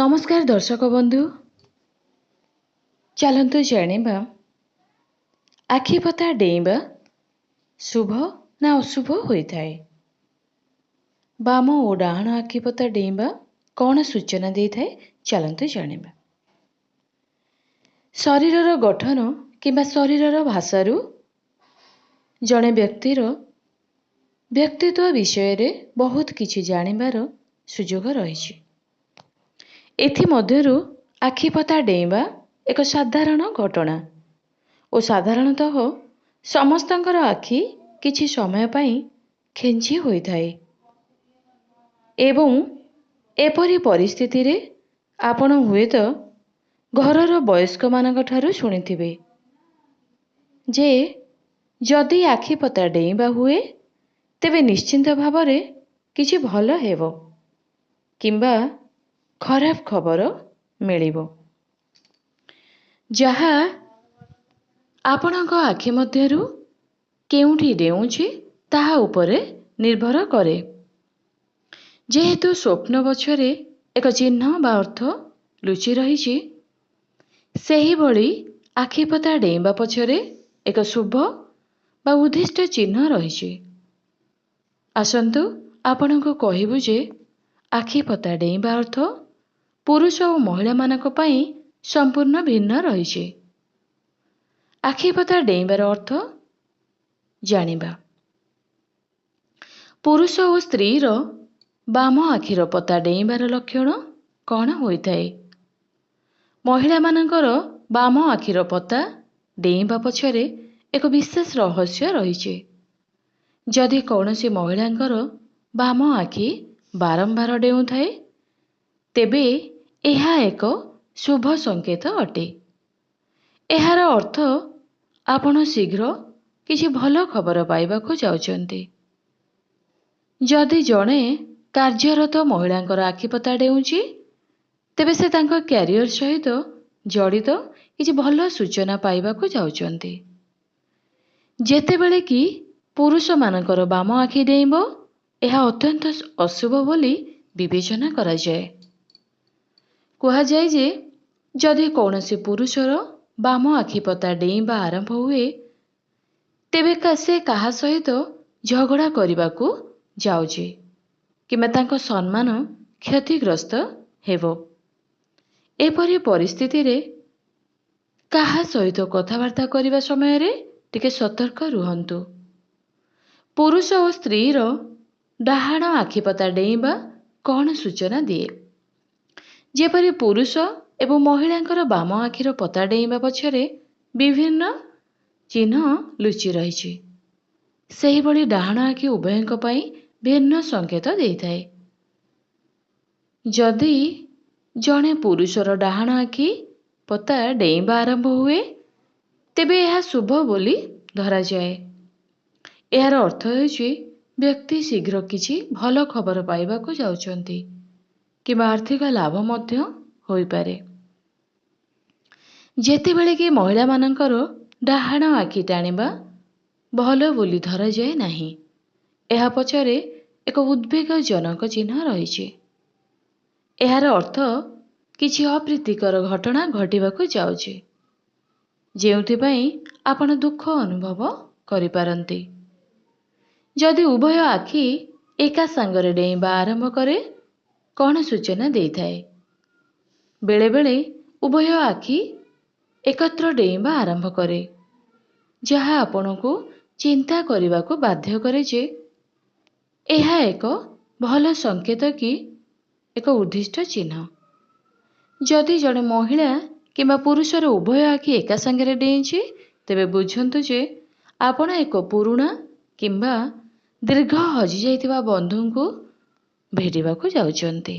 नमस्कार दर्शक बंधु, चलतु जानिबा आखिपता डेइबा शुभ ना अशुभ होइथाए। बाम ओ डाहाण आखिपता डेइबा कौन सूचना देइथाए चलतु जानिबा। शरीरर गठन किंबा शरीरर भाषारू जड़े व्यक्तिर व्यक्तित्व विषय रे बहुत किछि जानिबार सुजोग रहिछि। एथि मध्यरु आखिपता डेइबा एक साधारण घटना और साधारणतः समस्तंकर आखि किछि समय पई खेंची होइथाए एवं एपरि परिस्थिति रे आपण हुएत घरर वयस्क मानक ठारू शुनिथिबे जे जदि आखिपता डेइबा हुए तेबे निश्चिंत भावरे किछि भल हेबो किंबा खराब खबर मिलिबो। जहा आपणक आखि मध्यरु केउठी डेउछि ताहा उपरे निर्भर करे। जेहेतु स्वप्न पछरे एक चिन्ह बा अर्थ लुचि रहिछि, सेही भली आखिपता डेइबा पछरे एक शुभ बा उद्दिष्ट चिन्ह रहिछि। आसंतु आपणको कहिबु जे आखिपता डेइबा अर्थ पुरुष और महिला मानक पई संपूर्ण भिन्न रहिछि। आखिपता डेइबार अर्थ जानिबा। पुरुष और स्त्री रो बाम आखिर पता डेइबार लक्षण कौन होइथाए? महिला मानकर बाम आखिर पता डेइबा पछरे एक विशेष रहस्य रहिछि। जदि कौनसी महिलांकर बाम आखि बारंबार डेउथाए तेबे एहा एक शुभ संकेत अटे। एहार अर्थ आपण शीघ्र किछि भल खबर पाइबाकु जाउचंती। जदि जणे कार्यरत महिलांकर आखिपता डेउछि तेबे से तांको क्यारियर सहित जड़ित किछि भल सूचना पाइबाकु जाउचंती। जेतेबेले कि पुरुष मानकर बाम आखि डेइबो एहा अत्यंत अशुभ बोली विवेचना करा जाए। कहा जाए जे जदि कौनसी पुरुषर बाम आखिपता डेइबा आरंभ हुए तेबे से काहा सहित झगड़ा करबाकू जाउछि किंबा तांको सम्मान क्षतिग्रस्त हेबो। एपरि परिस्थिति रे काहा सहित कथावार्ता करिबा समय रे टिके सतर्क रुहंतु। पुरुष और स्त्री रो डाहाण आखिपता डेइबा कौन सूचना दिए? जेपरि पुरुष एवं महिलांकर बाम आखिर पता डेइबा पछरे विभिन्न चिन्ह लुचि रहिछि, सेही भली डाहाण आखि उभयଙ୍କ पई भिन्न संकेत देइथाए। जदि जणे पुरुषर डाहाण आखि पता डेइबा आरंभ हुए तेबे एहा शुभ बोली धरा जाए। एहार अर्थ हेउछि व्यक्ति शीघ्र किछि भल खबर पाइबाकु जाउचंती किंबा आर्थिक लाभ मध्य होई पारे। जेतेबेले कि महिला मानकर डाहाण आखि टाणिबा भल बोली धरा जाए नाही। एहा पछरे एक उद्वेगजनक चिन्ह रहिछि। एहार अर्थ किछि अप्रीतिकर घटना घटिबाकू जाउछि, जेउथि पई आपण दुख अनुभव करिपारंती। जदि उभय आखि एका संगरे डेइबा आरंभ करे कौन सूचना देइथाए? बेले बेले उभय आखि एकत्र डेइबा आरंभ करे, जहा आपणको चिंता करिबाकू बाध्य करे जे एहा एक भल संकेत कि एक उद्दिष्ट चिन्ह। जदि जड़े महिला किंबा पुरुषर उभय आखि एका संगरे डेइछि तेबे बुझंतु जे आपण एक पुरुणा किंबा दीर्घ हजि जाइथिबा बंधुଙ୍କୁ भेटिबाकू जाउचंती।